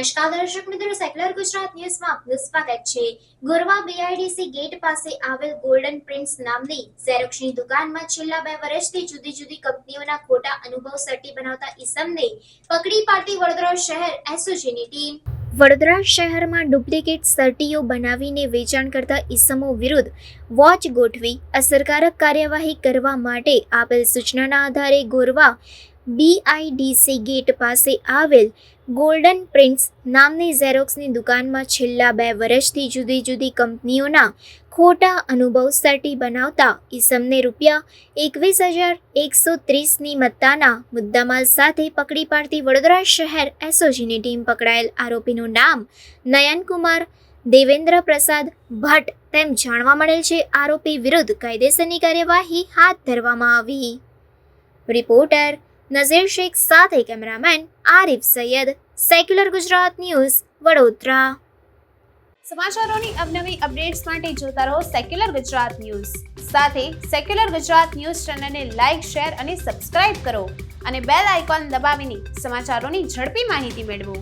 નમસ્કાર દર્શક મિત્રો, સેક્યુલર ગુજરાત ન્યૂઝમાં આપનું સ્વાગત છે। ગોરવા બીઆઈડીસી ગેટ પાસે આવેલ ગોલ્ડન પ્રિન્સ નામની ઝેરોક્સની દુકાનમાં છેલ્લા 2 વર્ષથી જુદી જુદી કંપનીઓના ખોટા અનુભવ સર્ટી બનાવતા ઈસમને પકડી પાડતી વડોદરા શહેર એસઓજીની ટીમ। વડોદરા શહેરમાં ડુપ્લિકેટ સર્ટીઓ બનાવીને વેચાણ કરતા ઈસમો વિરુદ્ધ વોચ ગોઠવી અસરકારક કાર્યવાહી કરવા માટે આપેલ સૂચનાના આધારે ગોરવા બીઆઈડીસી ગેટ પાસે આવેલ ગોલ્ડન પ્રિન્સ નામની ઝેરોક્સની દુકાનમાં છેલ્લા 2 વર્ષથી જુદી જુદી કંપનીઓના ખોટા અનુભવ સર્ટી બનાવતા ઈસમને ₹21,130ની મત્તાના મુદ્દામાલ સાથે પકડી પાડતી વડોદરા શહેર એસઓજીની ટીમ પકડાયેલ આરોપીનું નામ નયનકુમાર દેવેન્દ્ર પ્રસાદ ભટ્ટ તેમ જાણવા મળેલ છે। આરોપી વિરુદ્ધ કાયદેસરની કાર્યવાહી હાથ ધરવામાં આવી। રિપોર્ટર નઝીર શેખ સાથે cameraman Arif Sayed, secular Gujarat news, Vadodara. સમાચારોની અવનવી અપડેટ્સ માટે જોતા રહો સેક્યુલર ગુજરાત ન્યૂઝ। સાથે સેક્યુલર ગુજરાત ન્યૂઝ ચેનલને લાઇક, શેર અને સબસ્ક્રાઇબ કરો અને બેલ આઇકોન દબાવીને સમાચારોની ઝડપી માહિતી મેળવો।